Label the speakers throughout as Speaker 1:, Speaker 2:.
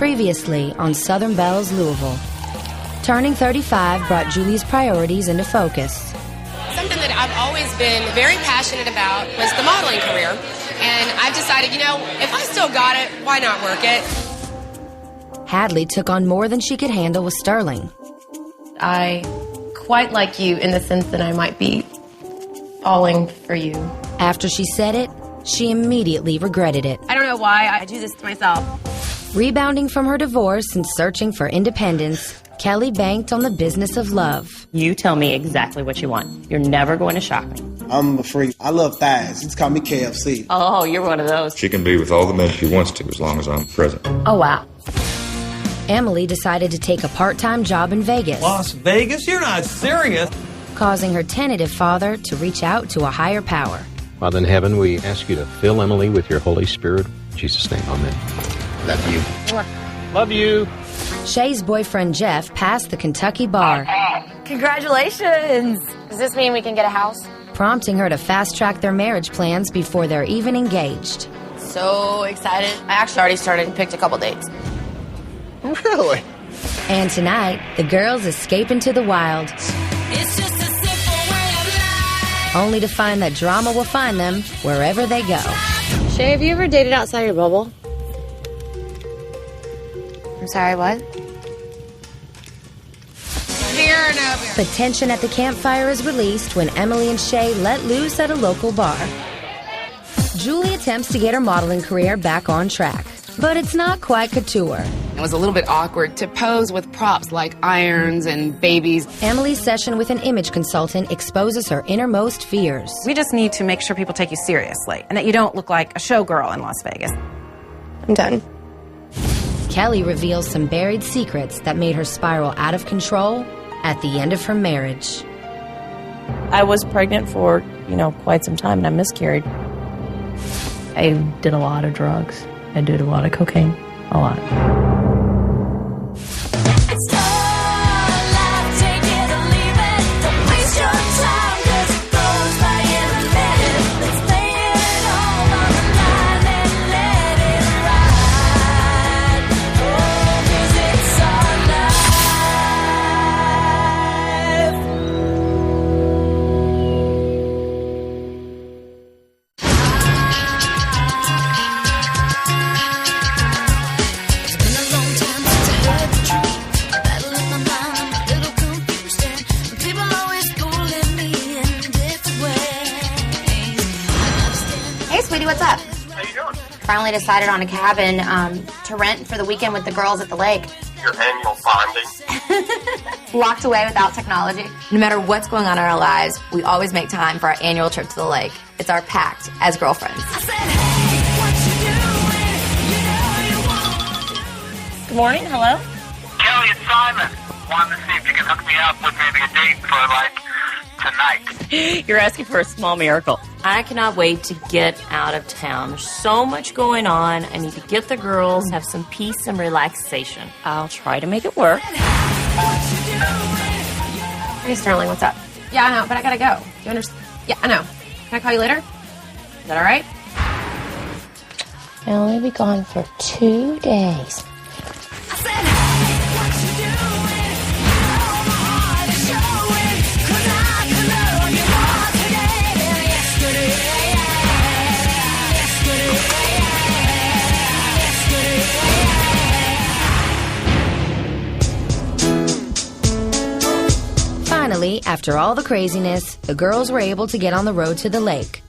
Speaker 1: Previously on Southern Belle's Louisville. Turning 35 brought Julie's priorities into focus.
Speaker 2: Something that I've always been very passionate about was the modeling career. And I've decided, if I still got it, why not work it?
Speaker 1: Hadley took on more than she could handle with Sterling.
Speaker 3: I quite like you in the sense that I might be falling for you.
Speaker 1: After she said it, she immediately regretted it.
Speaker 3: I don't know why I do this to myself.
Speaker 1: Rebounding from her divorce and searching for independence, Kelly banked on the business of love.
Speaker 4: You tell me exactly what you want. You're never going to shopping.
Speaker 5: I'm a freak. I love thighs. Just call me KFC.
Speaker 4: Oh, you're one of those.
Speaker 6: She can be with all the men she wants to as long as I'm present.
Speaker 3: Oh, wow.
Speaker 1: Emily decided to take a part-time job in Vegas.
Speaker 7: Las Vegas? You're not serious.
Speaker 1: Causing her tentative father to reach out to a higher power.
Speaker 8: Father in heaven, we ask you to fill Emily with your Holy Spirit. In Jesus' name, amen.
Speaker 5: Love you.
Speaker 8: Love you.
Speaker 1: Shay's boyfriend Jeff passed the Kentucky bar.
Speaker 9: Congratulations! Does this mean we can get a house?
Speaker 1: Prompting her to fast-track their marriage plans before they're even engaged.
Speaker 9: So excited. I actually already started and picked a couple dates.
Speaker 5: Really?
Speaker 1: And tonight, the girls escape into the wild.
Speaker 10: It's just a simple way of life.
Speaker 1: Only to find that drama will find them wherever they go.
Speaker 3: Shay, have you ever dated outside your bubble?
Speaker 9: I'm sorry, what?
Speaker 1: The tension at the campfire is released when Emily and Shay let loose at a local bar. Julie attempts to get her modeling career back on track, but it's not quite couture.
Speaker 2: It was a little bit awkward to pose with props like irons and babies.
Speaker 1: Emily's session with an image consultant exposes her innermost fears.
Speaker 11: We just need to make sure people take you seriously and that you don't look like a showgirl in Las Vegas.
Speaker 3: I'm done.
Speaker 1: Kelly reveals some buried secrets that made her spiral out of control at the end of her marriage.
Speaker 12: I was pregnant for, quite some time and I miscarried. I did a lot of drugs. I did a lot of cocaine. A lot.
Speaker 10: It's all life, take it or leave it. Don't waste your time, 'cause it goes by in a minute. Let's lay it all on the line and let it ride. Oh, 'cause it's our life. It's been a long time since I heard the truth. Battling my mind, I'm a little confused, and people always pulling me in different ways. I understand.
Speaker 9: Hey, sweetie, what's up?
Speaker 13: How you doing?
Speaker 9: Finally decided on a cabin to rent for the weekend with the girls at the lake.
Speaker 13: Your annual bonding.
Speaker 9: Locked away without technology. No matter what's going on in our lives, we always make time for our annual trip to the lake. It's our pact as girlfriends.
Speaker 10: I said, hey, what you doing? You know you want.
Speaker 12: Good morning. Hello?
Speaker 13: Kelly, it's Simon. Wanted to see if you can hook me up with maybe a date for, tonight.
Speaker 4: You're asking for a small miracle. I cannot wait to get out of town. There's so much going on. I need to get the girls, have some peace and relaxation. I'll try to make it work.
Speaker 3: Hey, Sterling, what's up? Yeah, I know, but I gotta go. Do you understand? Yeah, I know. Can I call you later? Is that all right?
Speaker 12: I'll only be gone for 2 days.
Speaker 10: I said, hey, what you doing? You know my heart is showing, 'cause I could love you more today than yesterday.
Speaker 1: Finally, after all the craziness, the girls were able to get on the road to the lake.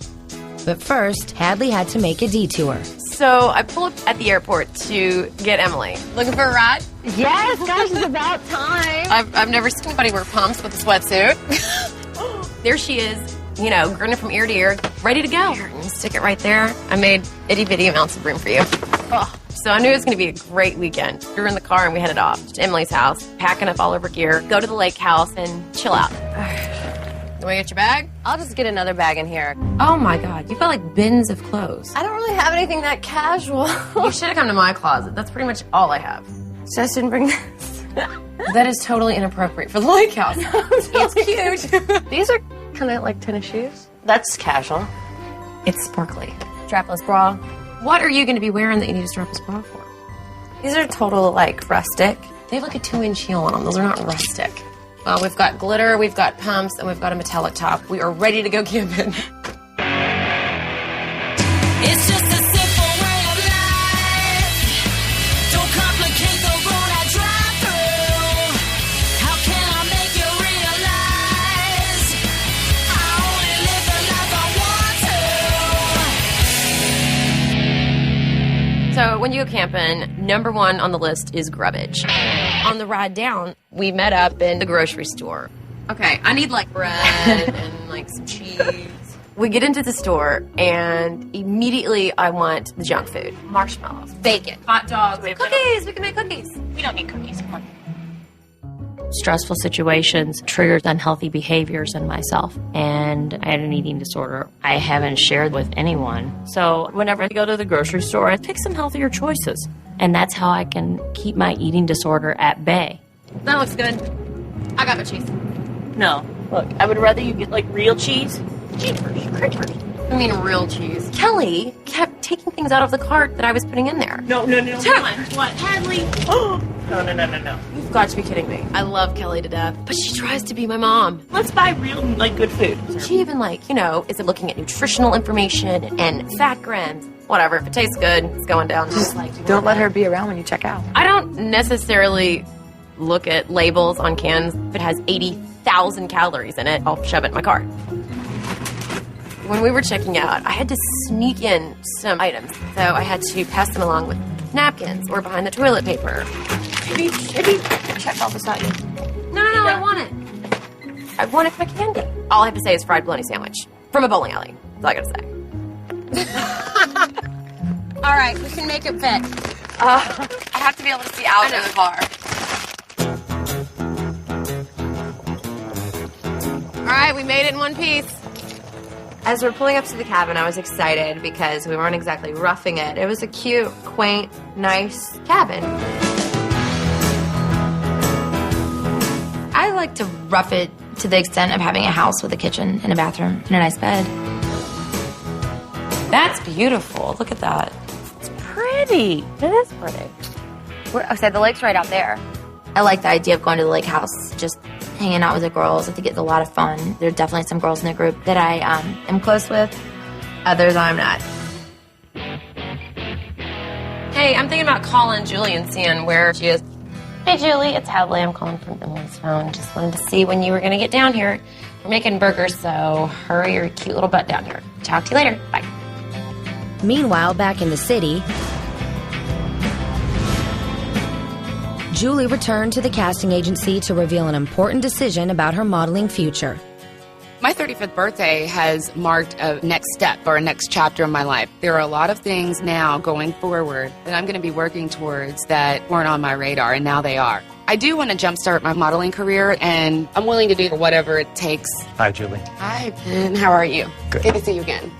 Speaker 1: But first, Hadley had to make a detour.
Speaker 3: So I pull up at the airport to get Emily. Looking for a ride?
Speaker 9: Yes, gosh, it's about time.
Speaker 3: I've never seen anybody wear pumps with a sweatsuit. There she is, grinning from ear to ear, ready to go. Here, stick it right there. I made itty-bitty amounts of room for you. Oh, so I knew it was going to be a great weekend. We were in the car and we headed off to Emily's house, packing up all of her gear, go to the lake house and chill out. You want to get your bag?
Speaker 9: I'll just get another bag in here.
Speaker 3: Oh my God, you've got like bins of clothes.
Speaker 9: I don't really have anything that casual.
Speaker 3: You should have come to my closet. That's pretty much all I have.
Speaker 9: So I shouldn't bring this.
Speaker 3: That is totally inappropriate for the lake house. It's cute.
Speaker 9: These are kind of like tennis shoes.
Speaker 12: That's casual.
Speaker 3: It's sparkly.
Speaker 9: Strapless bra.
Speaker 3: What are you going to be wearing that you need a strapless bra for? These are total, like, rustic. They have like a 2-inch heel on them. Those are not rustic. We've got glitter, we've got pumps, and we've got a metallic top. We are ready to go camping.
Speaker 10: It's just a simple way of life. Don't complicate the road I drive through. How can I make you realize I only live the life I want to?
Speaker 3: So when you go camping, number one on the list is grubbage. On the ride down, we met up in the grocery store. Okay, I need like bread and like some cheese. We get into the store and immediately I want the junk food. Marshmallows, bacon, hot dogs, cookies. We can make cookies.
Speaker 4: We don't need cookies. Come on. Stressful situations triggered unhealthy behaviors in myself, and I had an eating disorder I haven't shared with anyone. So whenever I go to the grocery store, I pick some healthier choices, and that's how I can keep my eating disorder at bay.
Speaker 3: That looks good. I got my cheese.
Speaker 4: No, look, I would rather you get like real cheese. Creepers.
Speaker 3: I mean real cheese. Kelly kept taking things out of the cart that I was putting in there.
Speaker 4: No. What? Hadley? Oh. No.
Speaker 3: You've got to be kidding me. I love Kelly to death, but she tries to be my mom.
Speaker 4: Let's buy real, like, good food.
Speaker 3: She even, like, is looking at nutritional information and fat grams. Whatever, if it tastes good, it's going down.
Speaker 9: Just don't let her be around when you check out.
Speaker 3: I don't necessarily look at labels on cans. If it has 80,000 calories in it, I'll shove it in my cart. When we were checking out, I had to sneak in some items. So I had to pass them along with napkins or behind the toilet paper.
Speaker 4: Maybe check all this out.
Speaker 3: No, I want it. I want it for candy. All I have to say is fried bologna sandwich from a bowling alley. That's all I gotta say. All right, we can make it fit.
Speaker 9: I have to be able to see out in the car.
Speaker 3: All right, we made it in one piece. As we're pulling up to the cabin, I was excited because we weren't exactly roughing it. It was a cute, quaint, nice cabin.
Speaker 9: I like to rough it to the extent of having a house with a kitchen and a bathroom and a nice bed.
Speaker 3: That's beautiful. Look at that.
Speaker 4: It's pretty. It is pretty.
Speaker 9: The lake's right out there. I like the idea of going to the lake house, just hanging out with the girls. I think it's a lot of fun. There are definitely some girls in the group that I am close with. Others I'm not.
Speaker 3: Hey, I'm thinking about calling Julie and seeing where she is. Hey, Julie, it's Hadley. I'm calling from Emily's phone. Just wanted to see when you were going to get down here. We're making burgers, so hurry your cute little butt down here. Talk to you later. Bye.
Speaker 1: Meanwhile, back in the city, Julie returned to the casting agency to reveal an important decision about her modeling future.
Speaker 2: My 35th birthday has marked a next step or a next chapter in my life. There are a lot of things now going forward that I'm going to be working towards that weren't on my radar, and now they are. I do want to jumpstart my modeling career, and I'm willing to do whatever it takes.
Speaker 14: Hi, Julie.
Speaker 2: Hi, Ben. How are you?
Speaker 14: Good.
Speaker 2: Good to see you again.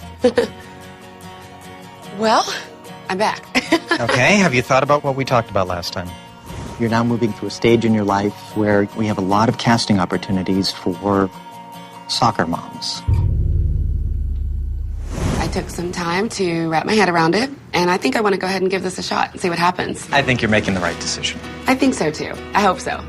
Speaker 2: Well, I'm back.
Speaker 14: Okay, have you thought about what we talked about last time?
Speaker 15: You're now moving through a stage in your life where we have a lot of casting opportunities for soccer moms.
Speaker 2: I took some time to wrap my head around it, and I think I want to go ahead and give this a shot and see what happens.
Speaker 14: I think you're making the right decision.
Speaker 2: I think so, too. I hope so.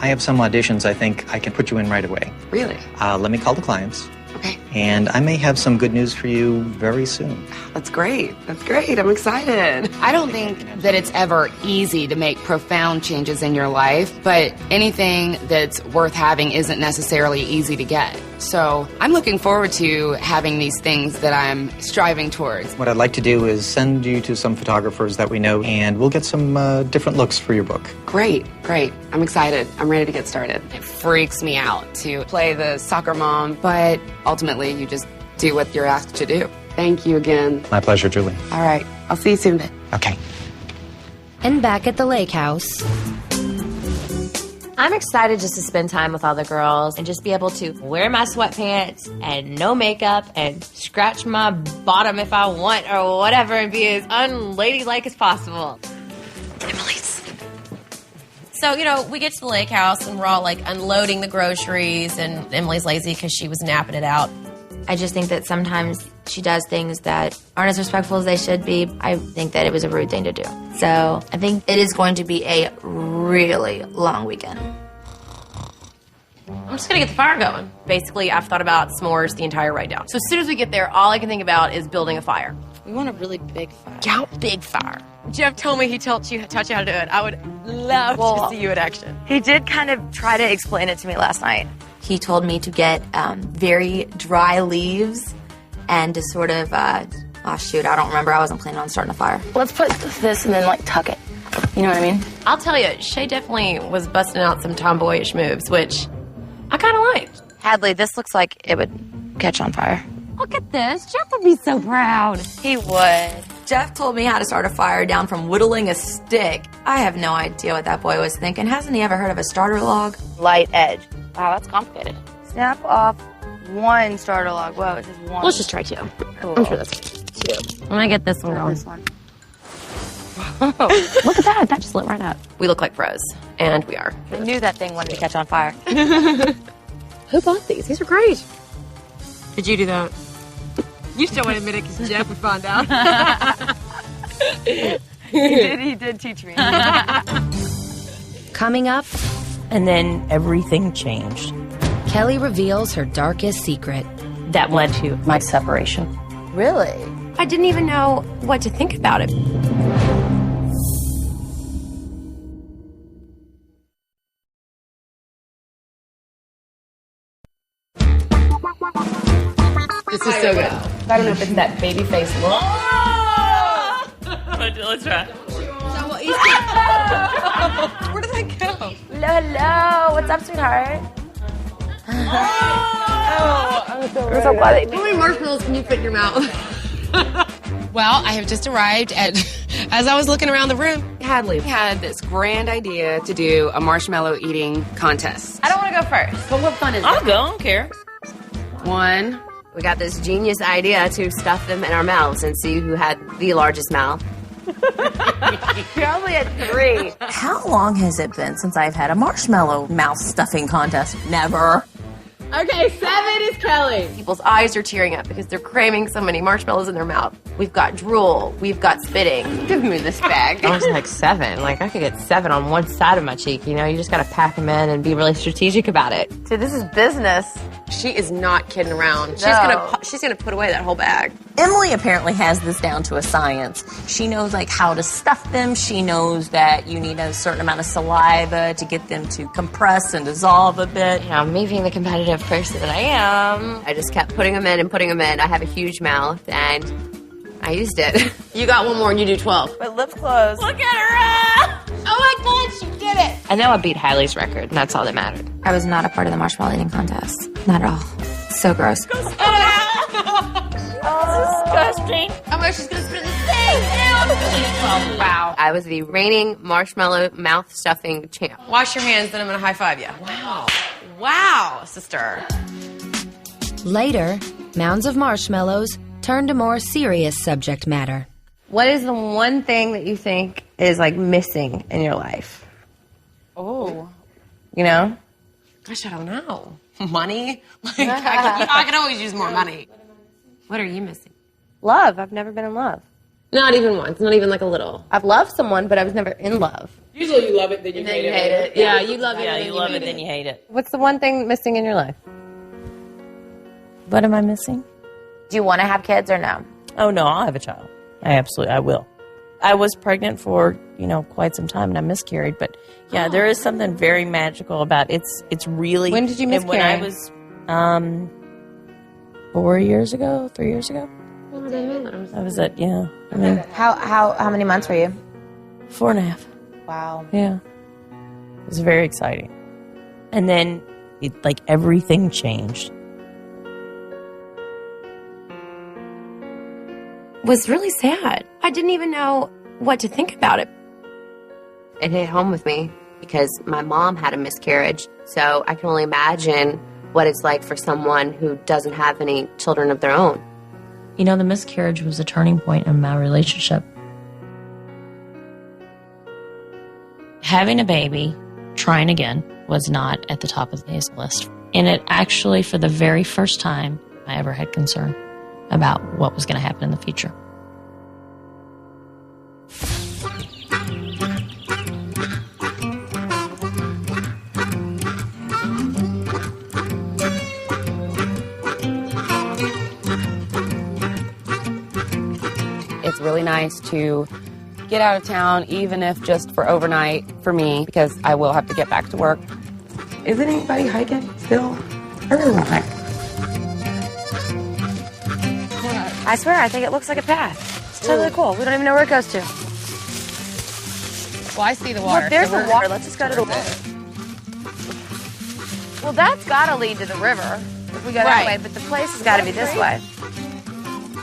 Speaker 14: I have some auditions I think I can put you in right away.
Speaker 2: Really?
Speaker 14: Let me call the clients.
Speaker 2: Okay.
Speaker 14: And I may have some good news for you very soon.
Speaker 2: That's great. That's great. I'm excited. I don't think that it's ever easy to make profound changes in your life, but anything that's worth having isn't necessarily easy to get. So I'm looking forward to having these things that I'm striving towards.
Speaker 14: What I'd like to do is send you to some photographers that we know, and we'll get some different looks for your book.
Speaker 2: Great. I'm excited. I'm ready to get started. It freaks me out to play the soccer mom, but ultimately you just do what you're asked to do. Thank you again.
Speaker 14: My pleasure, Julie.
Speaker 2: All right. I'll see you soon then.
Speaker 14: Okay.
Speaker 1: And back at the lake house,
Speaker 3: I'm excited just to spend time with all the girls and just be able to wear my sweatpants and no makeup and scratch my bottom if I want or whatever and be as unladylike as possible. Emily's. So, we get to the lake house and we're all like unloading the groceries and Emily's lazy because she was napping it out.
Speaker 9: I just think that sometimes she does things that aren't as respectful as they should be. I think that it was a rude thing to do. So I think it is going to be a really long weekend.
Speaker 3: I'm just gonna get the fire going. Basically, I've thought about s'mores the entire ride down. So as soon as we get there, all I can think about is building a fire.
Speaker 16: We want a really big fire.
Speaker 3: Yeah, big fire. Jeff told me he taught you how to do it. I would love to see you in action.
Speaker 9: He did kind of try to explain it to me last night. He told me to get very dry leaves and to sort of, oh shoot, I don't remember. I wasn't planning on starting a fire.
Speaker 16: Let's put this and then like tuck it. You know what I mean?
Speaker 3: I'll tell you, Shay definitely was busting out some tomboyish moves, which I kind of liked.
Speaker 9: Hadley, this looks like it would catch on fire.
Speaker 3: Look at this. Jeff would be so proud.
Speaker 9: He would. Jeff told me how to start a fire down from whittling a stick. I have no idea what that boy was thinking. Hasn't he ever heard of a starter log?
Speaker 16: Light edge. Wow, that's complicated. Snap off one starter log. Whoa, it says one.
Speaker 3: Let's just try two.
Speaker 16: Cool.
Speaker 3: I'm sure that's two. I'm gonna get this one going.
Speaker 16: This one.
Speaker 3: Look at that. That just lit right up. We look like pros, and we are.
Speaker 9: I knew that thing wanted to catch on fire.
Speaker 3: Who bought these? These are great. Did you do that? You still wouldn't admit it because Jeff would find out.
Speaker 16: He did teach me.
Speaker 1: Coming up,
Speaker 12: And then everything changed.
Speaker 1: Kelly reveals her darkest secret.
Speaker 12: That led to my separation.
Speaker 16: Really?
Speaker 3: I didn't even know what to think about it. This is so good. I don't know if it's that baby face look.
Speaker 12: Let's try.
Speaker 3: Where did that go?
Speaker 9: Hello. What's up, sweetheart?
Speaker 3: I'm so glad. How many marshmallows can you fit in your mouth? Well, I have just arrived at, as I was looking around the room, Hadley had this grand idea to do a marshmallow eating contest.
Speaker 16: I don't want to go first.
Speaker 3: But what fun is
Speaker 12: I'll
Speaker 3: that?
Speaker 12: go, I don't care.
Speaker 3: One.
Speaker 17: We got this genius idea to stuff them in our mouths and see who had the largest mouth.
Speaker 16: You're only at 3.
Speaker 12: How long has it been since I've had a marshmallow mouth stuffing contest? Never.
Speaker 3: Okay, 7 is Kelly. People's eyes are tearing up because they're cramming so many marshmallows in their mouth. We've got drool. We've got spitting. Give me this bag.
Speaker 2: I was like 7. Like, I could get 7 on one side of my cheek, you know? You just gotta pack them in and be really strategic about it.
Speaker 16: So this is business.
Speaker 3: She is not kidding around.
Speaker 16: No.
Speaker 3: She's gonna put away that whole bag.
Speaker 12: Emily apparently has this down to a science. She knows like how to stuff them. She knows that you need a certain amount of saliva to get them to compress and dissolve a bit.
Speaker 2: You know, me being the competitive person that I am,
Speaker 17: I just kept putting them in and putting them in. I have a huge mouth, and I used it.
Speaker 3: You got one more and you do 12.
Speaker 16: But lips closed.
Speaker 3: Look at her! Oh my God, she did it!
Speaker 2: I know I beat Hailey's record, and that's all that mattered.
Speaker 9: I was not a part of the marshmallow eating contest. Not at all. So gross.
Speaker 3: Disgusting. Oh my, she's gonna spit in the thing. Ew. Wow.
Speaker 17: I was the reigning marshmallow mouth stuffing champ.
Speaker 3: Wash your hands, then I'm gonna high five you. Wow. Wow, sister.
Speaker 1: Later, mounds of marshmallows turn to more serious subject matter.
Speaker 3: What is the one thing that you think is like missing in your life?
Speaker 16: Oh.
Speaker 3: You know? Gosh, I don't know. Money? Like, I could always use more money. What are you missing?
Speaker 16: Love. I've never been in love.
Speaker 3: Not even once. Not even like a little. I've loved someone, but I was never in love.
Speaker 7: Usually you love it, then you hate it.
Speaker 3: Yeah, you love it.
Speaker 12: Yeah, you love it, then you hate it.
Speaker 3: What's the one thing missing in your life?
Speaker 12: What am I missing?
Speaker 9: Do you want to have kids or no?
Speaker 12: Oh, no, I'll have a child. I will. I was pregnant for, quite some time and I miscarried, but yeah, there is something very magical about it. It's really...
Speaker 3: When did you miscarry?
Speaker 12: When I was 4 years ago, 3 years ago. I was at, I mean...
Speaker 9: How many months were you?
Speaker 12: 4.5.
Speaker 9: Wow.
Speaker 12: Yeah. It was very exciting. And then, everything changed.
Speaker 3: Was really sad. I didn't even know what to think about it.
Speaker 17: It hit home with me because my mom had a miscarriage. So I can only imagine what it's like for someone who doesn't have any children of their own.
Speaker 4: The miscarriage was a turning point in my relationship. Having a baby, trying again, was not at the top of his list. And it actually, for the very first time, I ever had concern about what was going to happen in the future.
Speaker 2: It's really nice to get out of town, even if just for overnight for me, because I will have to get back to work. Isn't anybody hiking still? I really want to hike.
Speaker 16: I swear, I think it looks like a path. It's totally cool. We don't even know where it goes to.
Speaker 2: Well, I see the water.
Speaker 16: Look, there's
Speaker 2: so
Speaker 16: the water. Let's just go to the water. Well, that's got to lead to the river if we go that way, but the place has got to be this way.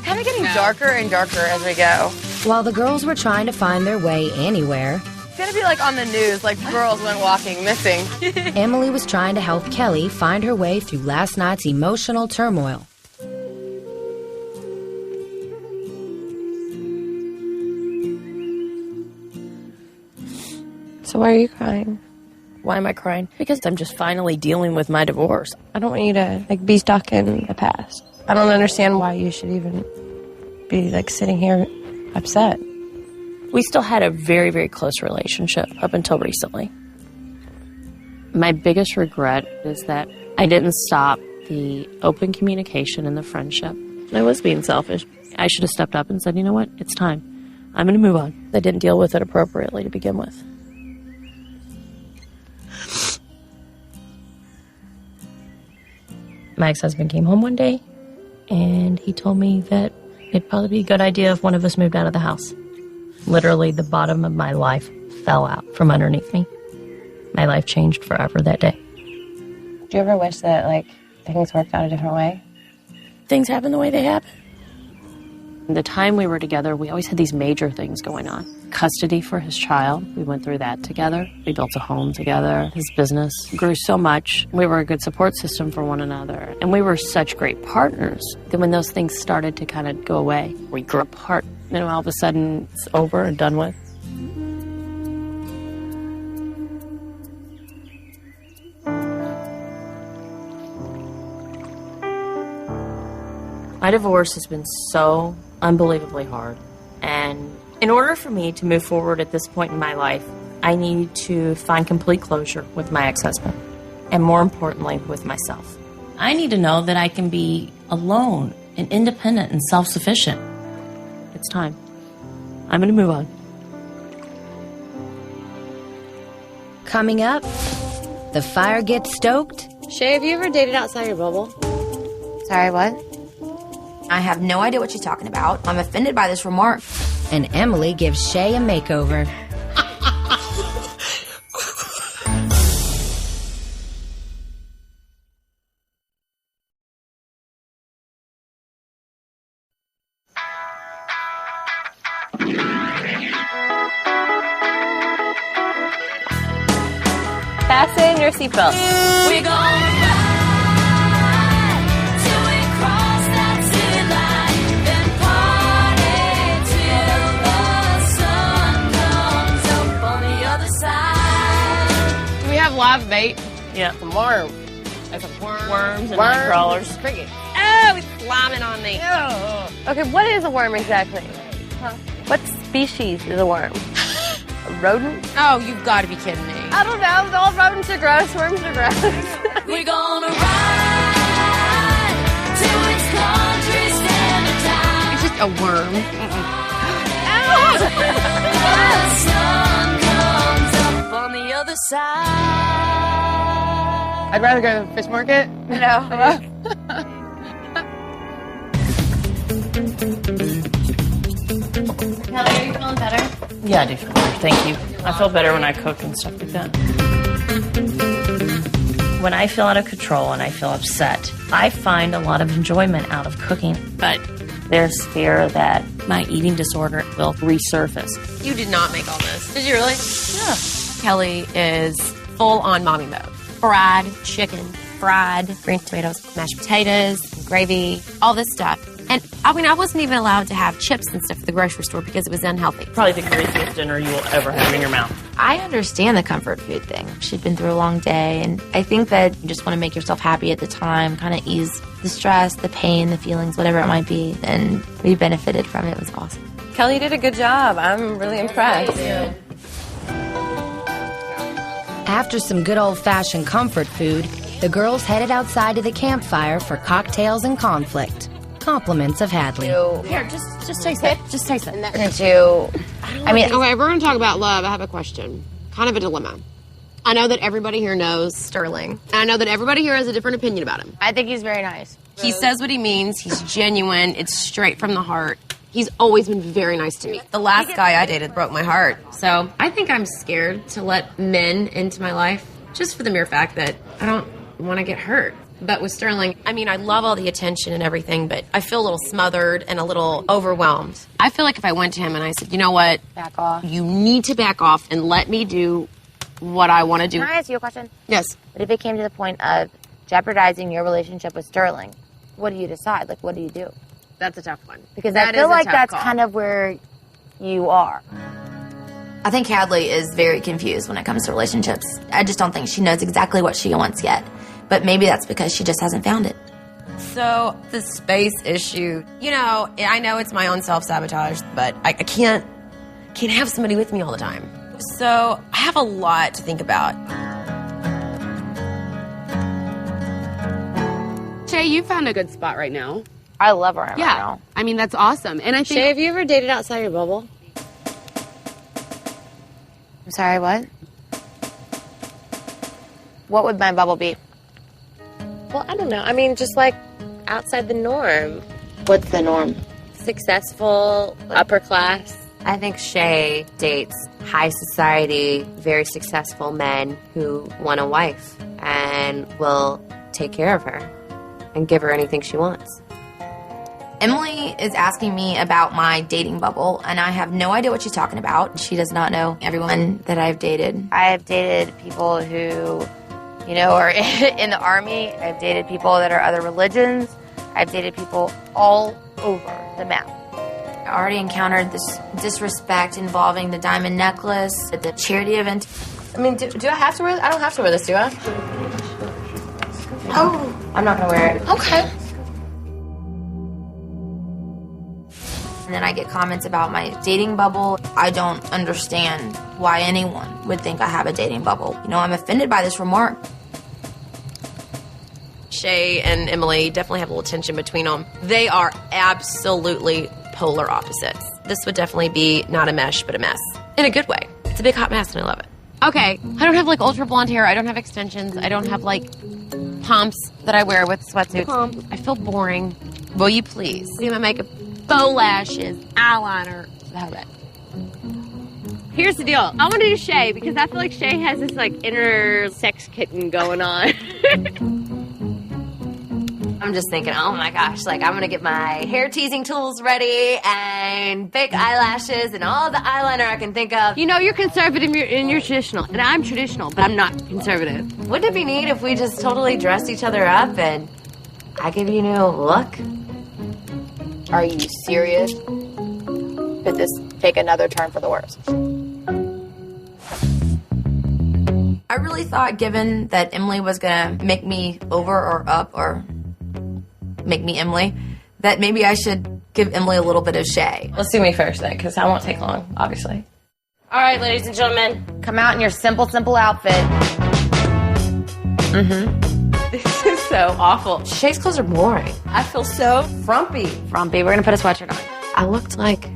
Speaker 16: Kind of getting darker and darker as we go.
Speaker 1: While the girls were trying to find their way anywhere,
Speaker 16: It's going to be like on the news, like girls went walking missing.
Speaker 1: Emily was trying to help Kelly find her way through last night's emotional turmoil.
Speaker 12: So why are you crying? Why am I crying? Because I'm just finally dealing with my divorce. I don't want you to be stuck in the past. I don't understand why you should even be sitting here upset. We still had a very, very close relationship up until recently. My biggest regret is that I didn't stop the open communication and the friendship. I was being selfish. I should have stepped up and said, you know what, it's time. I'm going to move on. I didn't deal with it appropriately to begin with. My ex-husband came home one day, and he told me that it'd probably be a good idea if one of us moved out of the house. Literally, the bottom of my life fell out from underneath me. My life changed forever that day.
Speaker 3: Do you ever wish that, things worked out a different way?
Speaker 12: Things happen the way they happen. The time we were together, we always had these major things going on. Custody for his child. We went through that together. We built a home together. His business grew so much. We were a good support system for one another. And we were such great partners that when those things started to kind of go away, we grew apart. And all of a sudden, it's over and done with. My divorce has been so unbelievably hard. And in order for me to move forward at this point in my life, I need to find complete closure with my ex-husband. And more importantly, with myself. I need to know that I can be alone and independent and self-sufficient. It's time. I'm going to move on.
Speaker 1: Coming up, the fire gets stoked.
Speaker 3: Shay, have you ever dated outside your bubble?
Speaker 9: Sorry, what? I have no idea what she's talking about. I'm offended by this remark.
Speaker 1: And Emily gives Shay a makeover.
Speaker 3: Fasten your seatbelt.
Speaker 10: We're gonna ride till we cross that city line, then party till the sun comes up on the other side.
Speaker 3: Do we have live bait?
Speaker 12: Yeah.
Speaker 3: Some worm. That's a worm.
Speaker 12: Worms and night crawlers.
Speaker 3: Cricket. Oh, it's slamming on me. Ew. Okay, what is a worm exactly? Huh? What species is a worm? A rodent? Oh, you've got to be kidding me. I don't know. All rodents are gross. Worms are gross.
Speaker 10: We're gonna ride till it's country standard time.
Speaker 3: It's just a worm.
Speaker 10: The sun comes up on the other side.
Speaker 3: I'd rather go to the fish market.
Speaker 16: No.
Speaker 3: Kelly, are you feeling better?
Speaker 12: Yeah, I do feel better. Thank you. I feel better when I cook and stuff like that. When I feel out of control and I feel upset, I find a lot of enjoyment out of cooking. But there's fear that my eating disorder will resurface.
Speaker 3: You did not make all this. Did you really?
Speaker 12: Yeah.
Speaker 3: Kelly is full on mommy mode. Fried chicken, fried green tomatoes, mashed potatoes, gravy, all this stuff. And I mean, I wasn't even allowed to have chips and stuff at the grocery store because it was unhealthy.
Speaker 12: Probably the greasiest dinner you will ever have in your mouth.
Speaker 9: I understand the comfort food thing. She'd been through a long day, and I think that you just want to make yourself happy at the time, kind of ease the stress, the pain, the feelings, whatever it might be, and we benefited from it. It was awesome.
Speaker 12: Kelly did a good job. I'm really impressed.
Speaker 1: After some good old-fashioned comfort food, the girls headed outside to the campfire for cocktails and conflict. Compliments of Hadley.
Speaker 3: Here, just taste it. Just taste it.
Speaker 16: Okay,
Speaker 3: we're going to talk about love. I have a question. Kind of a dilemma. I know that everybody here knows Sterling. And I know that everybody here has a different opinion about him.
Speaker 16: I think he's very nice.
Speaker 3: He says what he means. He's genuine. It's straight from the heart. He's always been very nice to me. The last guy I dated broke my heart. So I think I'm scared to let men into my life just for the mere fact that I don't want to get hurt. But with Sterling, I mean, I love all the attention and everything, but I feel a little smothered and a little overwhelmed. I feel like if I went to him and I said, you know what?
Speaker 16: Back off.
Speaker 3: You need to back off and let me do what I want to do.
Speaker 16: Can I ask you a question?
Speaker 3: Yes.
Speaker 16: But if it came to the point of jeopardizing your relationship with Sterling, what do you decide? Like, what do you do?
Speaker 3: That's a tough one.
Speaker 16: Because I feel like that's kind of where you are.
Speaker 9: I think Hadley is very confused when it comes to relationships. I just don't think she knows exactly what she wants yet. But maybe that's because she just hasn't found it.
Speaker 3: So, the space issue, you know, I know it's my own self-sabotage, but I can't have somebody with me all the time. So, I have a lot to think about. Shay, you found a good spot right now.
Speaker 16: I love her right now.
Speaker 3: I mean, that's awesome. And I think...
Speaker 12: Shay, have you ever dated outside your bubble?
Speaker 16: I'm sorry, what? What would my bubble be?
Speaker 12: Well, I don't know. I mean, just like outside the norm.
Speaker 16: What's the norm?
Speaker 12: Successful, upper class.
Speaker 17: I think Shay dates high society, very successful men who want a wife and will take care of her and give her anything she wants.
Speaker 9: Emily is asking me about my dating bubble, and I have no idea what she's talking about. She does not know everyone that I've dated.
Speaker 16: I have dated people who, you know, are in the army. I've dated people that are other religions. I've dated people all over the map.
Speaker 9: I already encountered this disrespect involving the diamond necklace at the charity event.
Speaker 12: I mean, do I have to wear this? I don't have to wear this, do I?
Speaker 9: Oh, I'm not going to wear it.
Speaker 12: Okay.
Speaker 9: And then I get comments about my dating bubble. I don't understand why anyone would think I have a dating bubble. You know, I'm offended by this remark.
Speaker 3: Shay and Emily definitely have a little tension between them. They are absolutely polar opposites. This would definitely be not a mesh, but a mess. In a good way. It's a big hot mess, and I love it. Okay, I don't have, like, ultra blonde hair. I don't have extensions. I don't have, like, pumps that I wear with sweatsuits. I feel boring. Will you please do my makeup? Faux lashes, eyeliner. How about it?
Speaker 12: Here's the deal. I want to do Shay because I feel like Shay has this like inner sex kitten going on.
Speaker 17: I'm just thinking, oh my gosh, like I'm gonna get my hair teasing tools ready and fake eyelashes and all the eyeliner I can think of.
Speaker 12: You know, you're conservative and you're traditional, and I'm traditional, but I'm not conservative.
Speaker 17: Wouldn't it be neat if we just totally dressed each other up and I give you a new look?
Speaker 16: Are you serious? Could this take another turn for the worse?
Speaker 9: I really thought, given that Emily was going to make me over or up or make me Emily, that maybe I should give Emily a little bit of Shay.
Speaker 12: Let's do me first then, because I won't take long, obviously. All right, ladies and gentlemen.
Speaker 16: Come out in your simple outfit.
Speaker 12: This is so awful.
Speaker 17: Shay's clothes are boring.
Speaker 12: I feel so frumpy.
Speaker 16: Frumpy. We're going to put a sweatshirt on.
Speaker 17: I looked like...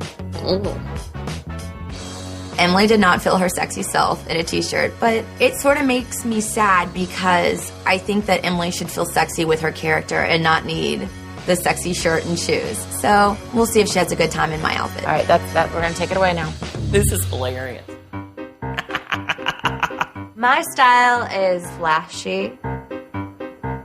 Speaker 9: Emily did not feel her sexy self in a t-shirt, but it sort of makes me sad because I think that Emily should feel sexy with her character and not need the sexy shirt and shoes. So we'll see if she has a good time in my outfit.
Speaker 16: All right, that's that. We're going to take it away now.
Speaker 12: This is hilarious.
Speaker 17: My style is flashy,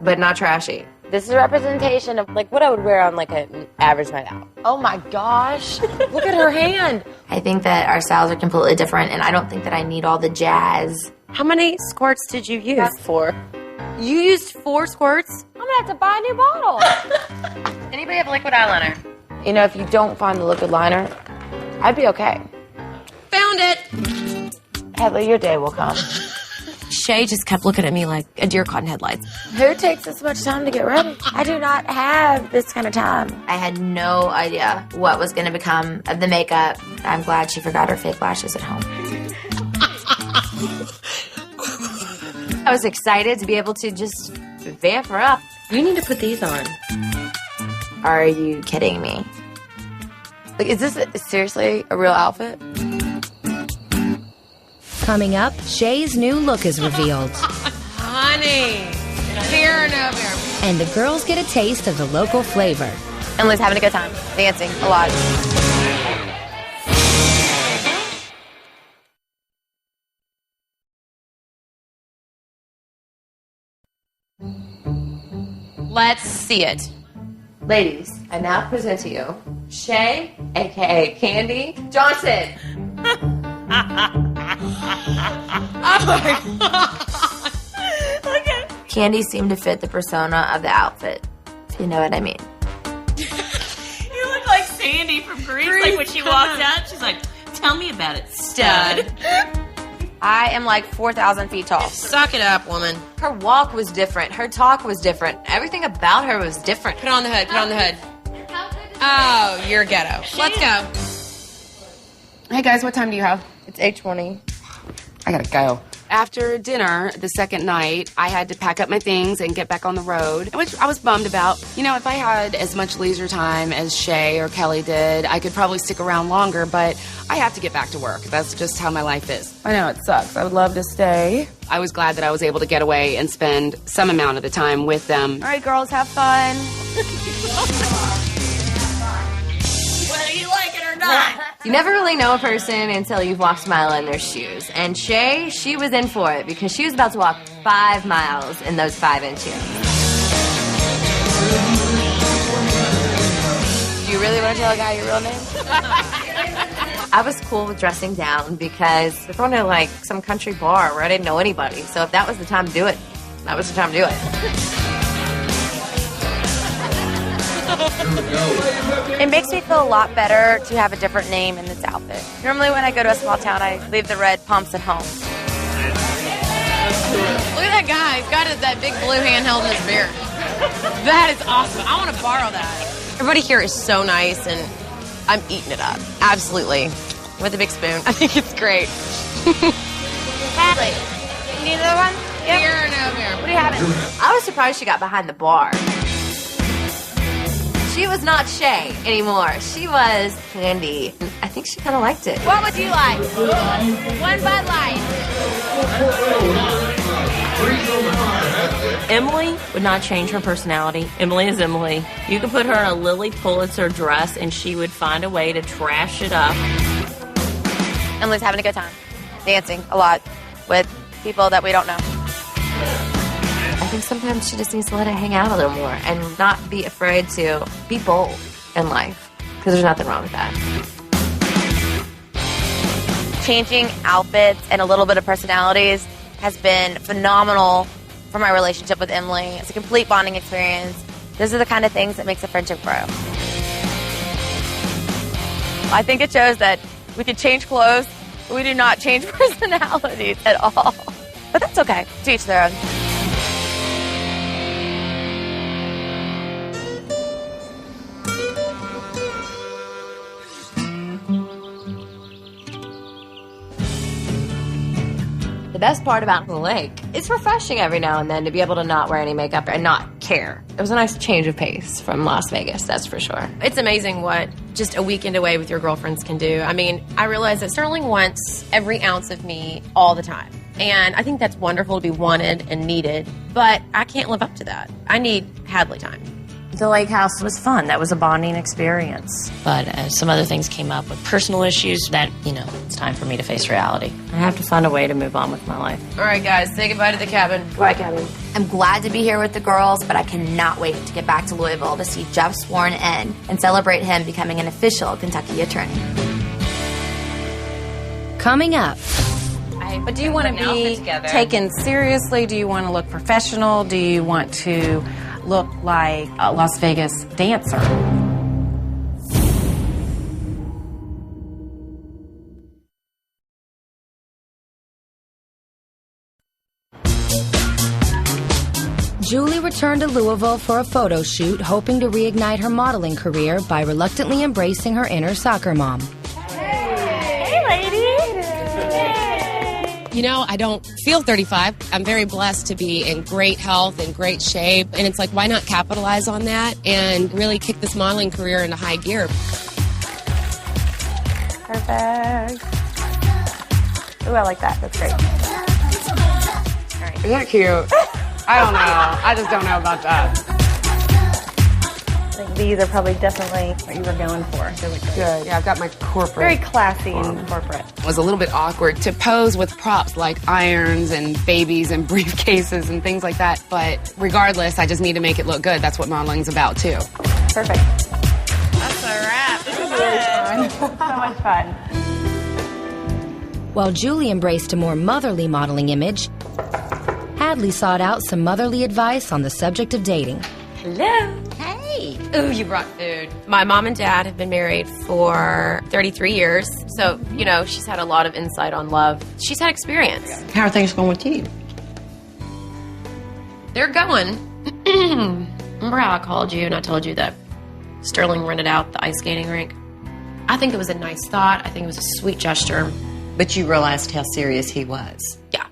Speaker 17: but not trashy.
Speaker 16: This is a representation of
Speaker 12: Like what I would wear on like an average night out.
Speaker 16: Oh my gosh. Look at her hand.
Speaker 9: I think that our styles are completely different, and I don't think that I need all the jazz.
Speaker 3: How many squirts did you use?
Speaker 12: That's 4.
Speaker 3: You used 4 squirts?
Speaker 16: I'm going to have to buy a new bottle.
Speaker 12: Anybody have liquid eyeliner?
Speaker 16: You know, if you don't find the liquid liner, I'd be okay.
Speaker 3: Found it.
Speaker 16: Heather, your day will come.
Speaker 12: Shay just kept looking at me like a deer caught in headlights.
Speaker 9: Who takes this much time to get ready? I do not have this kind of time. I had no idea what was going to become of the makeup. I'm glad she forgot her fake lashes at home. I was excited to be able to just vamp her up.
Speaker 12: You need to put these on.
Speaker 9: Are you kidding me? Like, is this seriously a real outfit?
Speaker 1: Coming up, Shay's new look is revealed.
Speaker 3: Honey, here or no beer.
Speaker 1: And the girls get a taste of the local flavor.
Speaker 9: Emily's having a good time, dancing a lot.
Speaker 3: Let's see it.
Speaker 17: Ladies, I now present to you Shay, aka Candy Johnson.
Speaker 3: Oh my God. Okay.
Speaker 9: Candy seemed to fit the persona of the outfit, if you know what I mean.
Speaker 4: You look like Sandy from Grease. Like when she walks out, she's like, "Tell me about it, stud."
Speaker 9: I am like 4,000 feet tall.
Speaker 3: Suck it up, woman.
Speaker 17: Her walk was different. Her talk was different. Everything about her was different.
Speaker 3: Put on the hood. Put on the hood. Oh, you're ghetto. Let's go. Hey guys, what time do you have?
Speaker 12: It's 8:20.
Speaker 2: I gotta go. After dinner, the second night, I had to pack up my things and get back on the road, which I was bummed about. You know, if I had as much leisure time as Shay or Kelly did, I could probably stick around longer, but I have to get back to work. That's just how my life is.
Speaker 7: I know, it sucks. I would love to stay.
Speaker 2: I was glad that I was able to get away and spend some amount of the time with them.
Speaker 9: All right, girls, have fun.
Speaker 4: Whether you like it or not.
Speaker 17: You never really know a person until you've walked a mile in their shoes. And Shay, she was in for it because she was about to walk 5 miles in those 5-inch heels.
Speaker 9: Do you really want to tell a guy your real name?
Speaker 17: I was cool with dressing down because we're going to like some country bar where I didn't know anybody. So if that was the time to do it, that was the time to do it.
Speaker 9: It makes me feel a lot better to have a different name in this outfit. Normally when I go to a small town, I leave the red pumps at home.
Speaker 3: Look at that guy. He's got that big blue hand held in his beard. That is awesome. I want to borrow that. Everybody here is so nice, and I'm eating it up. Absolutely. With a big spoon. I think it's great.
Speaker 9: Hadley, you need another one? Yep.
Speaker 3: Beer or no beer?
Speaker 9: What do you have?
Speaker 17: I was surprised she got behind the bar. She was not Shay anymore. She was Candy. I think she kind of liked it.
Speaker 9: What would you like? One Bud Light.
Speaker 4: Emily would not change her personality. Emily is Emily. You could put her in a Lily Pulitzer dress and she would find a way to trash it up.
Speaker 9: Emily's having a good time. Dancing a lot with people that we don't know.
Speaker 17: I think sometimes she just needs to let it hang out a little more and not be afraid to be bold in life. Because there's nothing wrong with that.
Speaker 9: Changing outfits and a little bit of personalities has been phenomenal for my relationship with Emily. It's a complete bonding experience. Those are the kind of things that makes a friendship grow. I think it shows that we can change clothes, but we do not change personalities at all. But that's okay. To each their own.
Speaker 17: The best part about the lake, it's refreshing every now and then to be able to not wear any makeup and not care. It was a nice change of pace from Las Vegas, that's for sure.
Speaker 3: It's amazing what just a weekend away with your girlfriends can do. I mean, I realize that Sterling wants every ounce of me all the time. And I think that's wonderful to be wanted and needed, but I can't live up to that. I need Hadley time.
Speaker 4: The lake house was fun. That was a bonding experience. But some other things came up with personal issues that, it's time for me to face reality. I have to find a way to move on with my life.
Speaker 3: All right, guys, say goodbye to the cabin.
Speaker 9: Goodbye, cabin. I'm glad to be here with the girls, but I cannot wait to get back to Louisville to see Jeff sworn in and celebrate him becoming an official Kentucky attorney.
Speaker 1: Coming up.
Speaker 11: But do you want to be taken seriously? Do you want to look professional? Do you want to look like a Las Vegas dancer?
Speaker 1: Julie returned to Louisville for a photo shoot, hoping to reignite her modeling career by reluctantly embracing her inner soccer mom.
Speaker 3: Hey, lady. You know, I don't feel 35. I'm very blessed to be in great health and great shape. And it's like, why not capitalize on that and really kick this modeling career into high gear?
Speaker 12: Perfect. Ooh, I like that. That's great. All right.
Speaker 2: Is that cute? I don't know. I just don't know about that.
Speaker 12: I think these are probably definitely what you were going for. They look good.
Speaker 2: Yeah, I've got my corporate.
Speaker 12: Very classy and corporate.
Speaker 2: It was a little bit awkward to pose with props like irons and babies and briefcases and things like that. But regardless, I just need to make it look good. That's what modeling's about, too.
Speaker 12: Perfect.
Speaker 3: That's a wrap.
Speaker 12: This is really fun. So much fun.
Speaker 1: While Julie embraced a more motherly modeling image, Hadley sought out some motherly advice on the subject of dating.
Speaker 3: Hello. Hey. Ooh, you brought food. My mom and dad have been married for 33 years. So, you know, she's had a lot of insight on love. She's had experience.
Speaker 18: How are things going with you?
Speaker 3: They're going. Remember how I called you and I told you that Sterling rented out the ice skating rink? I think it was a nice thought. I think it was a sweet gesture.
Speaker 18: But you realized how serious he was.
Speaker 3: Yeah.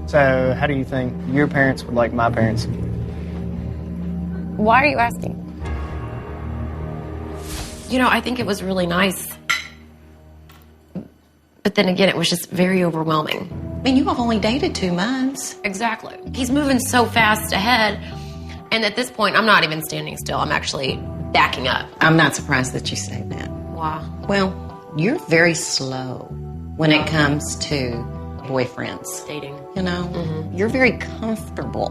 Speaker 19: So, how do you think your parents would like my parents?
Speaker 12: Why are you asking?
Speaker 3: You know, I think it was really nice. But then again, it was just very overwhelming.
Speaker 18: I mean, you have only dated 2 months.
Speaker 3: Exactly. He's moving so fast ahead. And at this point, I'm not even standing still. I'm actually backing up.
Speaker 18: I'm not surprised that you say that.
Speaker 3: Wow.
Speaker 18: Well, you're very slow when it comes to boyfriends.
Speaker 3: Dating.
Speaker 18: You know, you're very comfortable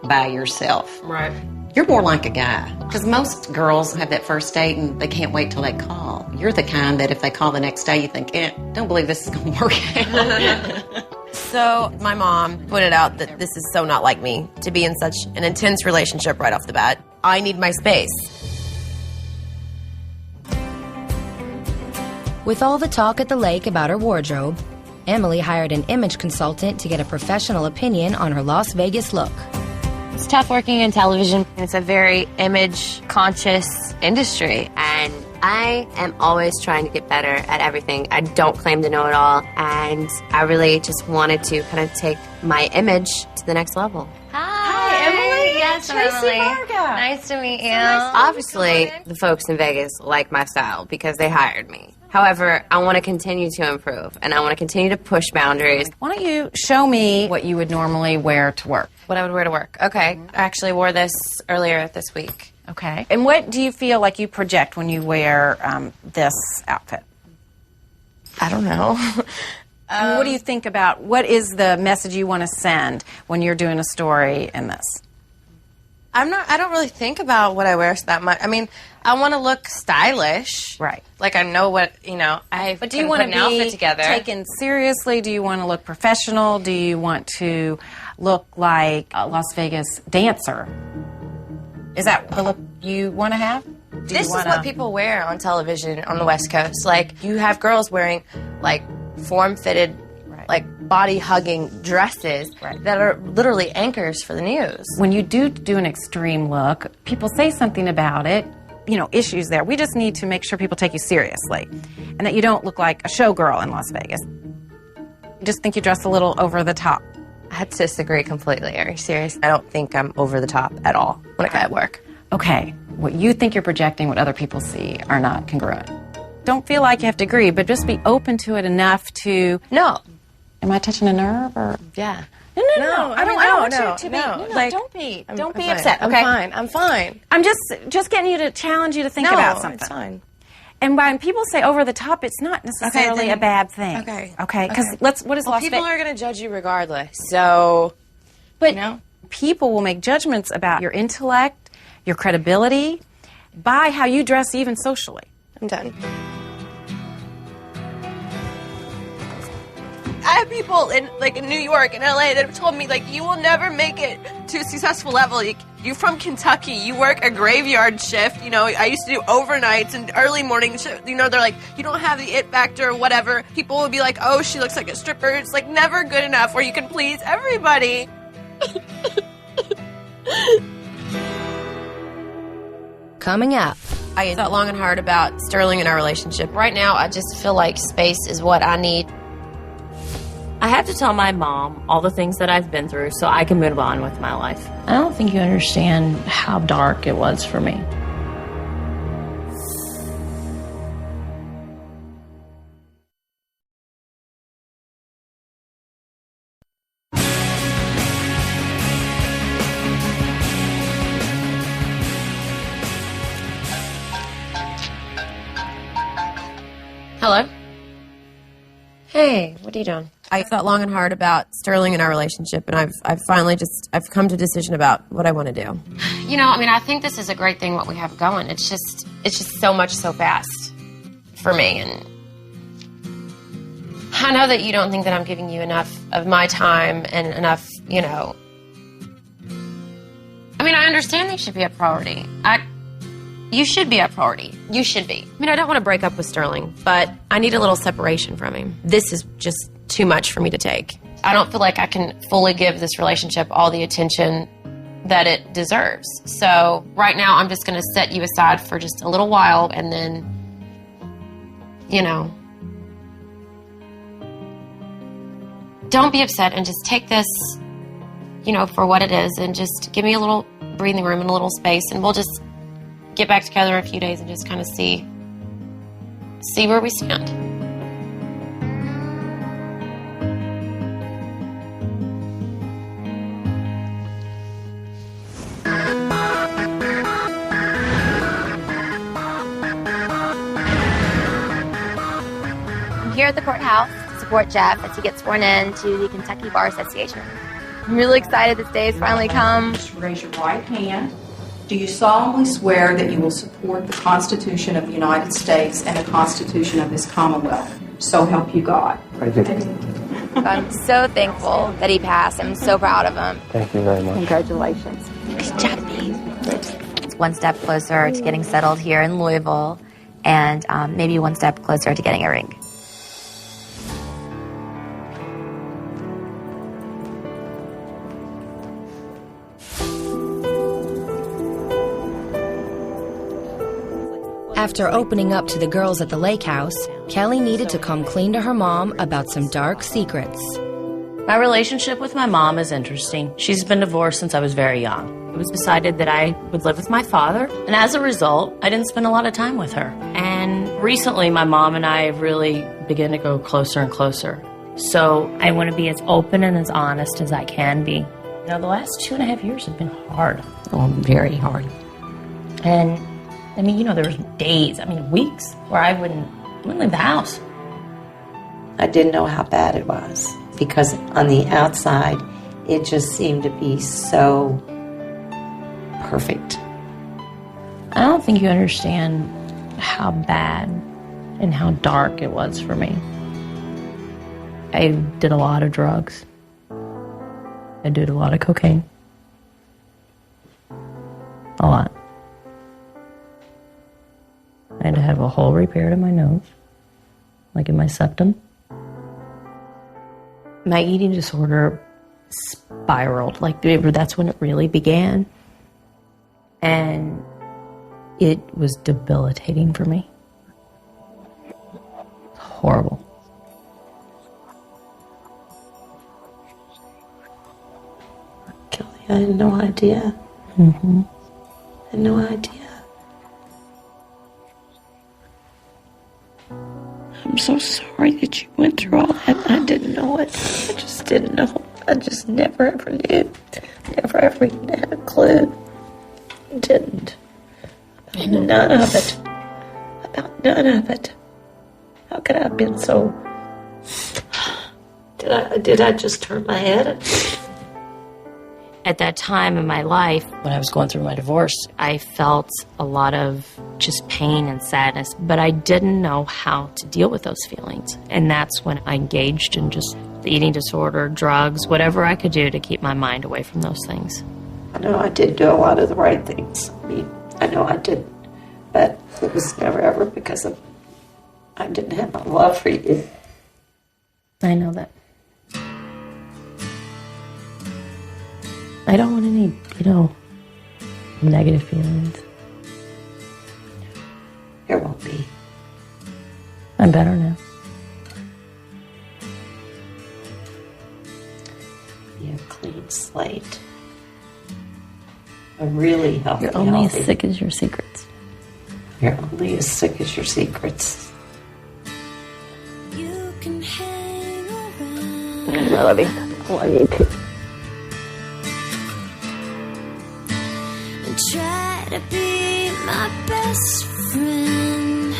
Speaker 18: by yourself.
Speaker 3: Right.
Speaker 18: You're more like a guy. Because most girls have that first date and they can't wait till they call. You're the kind that if they call the next day, you think, don't believe this is going to work out.
Speaker 3: So my mom pointed out that this is so not like me to be in such an intense relationship right off the bat. I need my space.
Speaker 1: With all the talk at the lake about her wardrobe, Emily hired an image consultant to get a professional opinion on her Las Vegas look.
Speaker 4: It's tough working in television. It's a very image-conscious industry.
Speaker 17: And I am always trying to get better at everything. I don't claim to know it all. And I really just wanted to kind of take my image to the next level.
Speaker 4: Hi, Emily. Yes, I'm Emily. Nice to meet you.
Speaker 17: Obviously, the folks in Vegas like my style because they hired me. However, I want to continue to improve, and I want to continue to push boundaries.
Speaker 11: Why don't you show me what you would normally wear to work?
Speaker 3: What I would wear to work. Okay. I actually wore this earlier this week.
Speaker 11: Okay. And what do you feel like you project when you wear this outfit?
Speaker 3: I don't know.
Speaker 11: I mean, what do you think about, what is the message you want to send when you're doing a story in this?
Speaker 3: I don't really think about what I wear that much. I mean, I want to look stylish.
Speaker 11: Right.
Speaker 3: Like I know what,
Speaker 11: But do you want to be
Speaker 3: outfit together.
Speaker 11: taken seriously? Do you want to look professional? Do you want to look like a Las Vegas dancer? Is that the look you want to have?
Speaker 3: This is what people wear on television on the West Coast. Like, you have girls wearing, like, form-fitted, like, body-hugging dresses that are literally anchors for the news.
Speaker 11: When you do an extreme look, people say something about it, issues there. We just need to make sure people take you seriously and that you don't look like a showgirl in Las Vegas. I just think you dress a little over the top.
Speaker 3: I disagree completely. Are you serious? I don't think I'm over the top at all when I get at work.
Speaker 11: Okay, what you think you're projecting, what other people see, are not congruent. Don't feel like you have to agree, but just be open to it enough to...
Speaker 3: No.
Speaker 11: Am I touching a nerve or...
Speaker 3: Yeah.
Speaker 11: No. I don't want you to be...
Speaker 3: No,
Speaker 11: like, don't be upset,
Speaker 3: okay? I'm fine.
Speaker 11: I'm just getting you to challenge you to think about something.
Speaker 3: It's fine.
Speaker 11: And when people say over the top, it's not necessarily a bad thing.
Speaker 3: Okay.
Speaker 11: Because what is Las Vegas?
Speaker 3: People are going to judge you regardless, so...
Speaker 11: But people will make judgments about your intellect, your credibility, by how you dress even socially.
Speaker 3: I'm done. I have people in New York and LA that have told me, you will never make it to a successful level. You're from Kentucky. You work a graveyard shift. I used to do overnights and early morning shift. They're like, you don't have the it factor or whatever. People will be like, oh, she looks like a stripper. It's never good enough where you can please everybody.
Speaker 1: Coming up.
Speaker 3: I thought long and hard about Sterling and our relationship. Right now, I just feel like space is what I need.
Speaker 4: I have to tell my mom all the things that I've been through so I can move on with my life. I don't think you understand how dark it was for me.
Speaker 3: Hello? Hey, what are you doing? I thought long and hard about Sterling and our relationship, and I've finally I've come to a decision about what I want to do. You know, I mean, I think this is a great thing what we have going. It's just so much so fast for me, and I know that you don't think that I'm giving you enough of my time and enough, you know. I mean, I understand that you should be a priority. You should be a priority. You should be. I mean, I don't want to break up with Sterling, but I need a little separation from him. This is just too much for me to take. I don't feel like I can fully give this relationship all the attention that it deserves. So right now, I'm just going to set you aside for just a little while, and then, you know, don't be upset and just take this, you know, for what it is, and just give me a little breathing room and a little space, and we'll just get back together in a few days and just kind of see where we stand.
Speaker 9: I'm here at the courthouse to support Jeff as he gets sworn in to the Kentucky Bar Association. I'm really excited this day has finally come.
Speaker 20: Just raise your right hand. Do you solemnly swear that you will support the Constitution of the United States and the Constitution of this Commonwealth? So help you God.
Speaker 5: I do.
Speaker 9: I'm so thankful that he passed. I'm so proud of him.
Speaker 5: Thank you very much.
Speaker 20: Congratulations.
Speaker 9: Good job, babe. It's one step closer to getting settled here in Louisville, and maybe one step closer to getting a ring.
Speaker 1: After opening up to the girls at the lake house, Kelly needed to come clean to her mom about some dark secrets.
Speaker 4: My relationship with my mom is interesting. She's been divorced since I was very young. It was decided that I would live with my father, and as a result, I didn't spend a lot of time with her. And recently, my mom and I have really begun to go closer and closer. So I want to be as open and as honest as I can be. You know, the last 2.5 years have been hard. Oh, very hard. And I mean, you know, there was days, weeks, where I wouldn't leave the house.
Speaker 21: I didn't know how bad it was, because on the outside, it just seemed to be so perfect.
Speaker 4: I don't think you understand how bad and how dark it was for me. I did a lot of drugs. I did a lot of cocaine. A lot. I had to have a hole repaired in my nose, like in my septum. My eating disorder spiraled, that's when it really began. And it was debilitating for me. Horrible.
Speaker 21: Kelly, I had no idea.
Speaker 4: Mm-hmm.
Speaker 21: I had no idea. I'm so sorry that you went through all that. I didn't know it. I just didn't know. I just never ever knew. Never ever even had a clue. Didn't. None of it. About none of it. How could I have been so... Did I just turn my head?
Speaker 4: At that time in my life, when I was going through my divorce, I felt a lot of just pain and sadness, but I didn't know how to deal with those feelings. And that's when I engaged in just the eating disorder, drugs, whatever I could do to keep my mind away from those things.
Speaker 21: I know I did do a lot of the right things. I know I did, but it was never ever because of I didn't have my love for you.
Speaker 4: I know that. I don't want any,
Speaker 12: negative feelings.
Speaker 21: There won't be.
Speaker 12: I'm better now.
Speaker 21: Be a clean slate. A really healthy.
Speaker 12: You're only
Speaker 21: healthy.
Speaker 12: as sick as your secrets.
Speaker 21: You're only as sick as your secrets.
Speaker 10: You can hang around.
Speaker 12: I love you. I love you too.
Speaker 10: And try to be my best friend.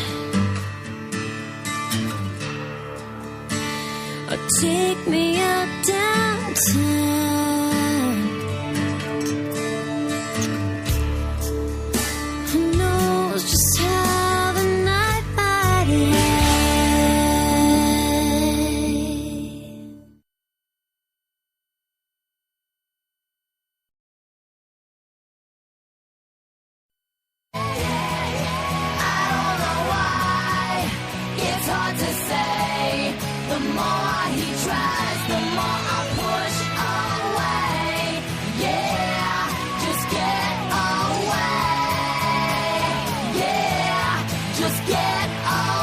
Speaker 10: Or take me out downtown. Who knows just how the night might end. It's hard to say. The more he tries, the more I push away. Yeah, just get away. Yeah, just get away.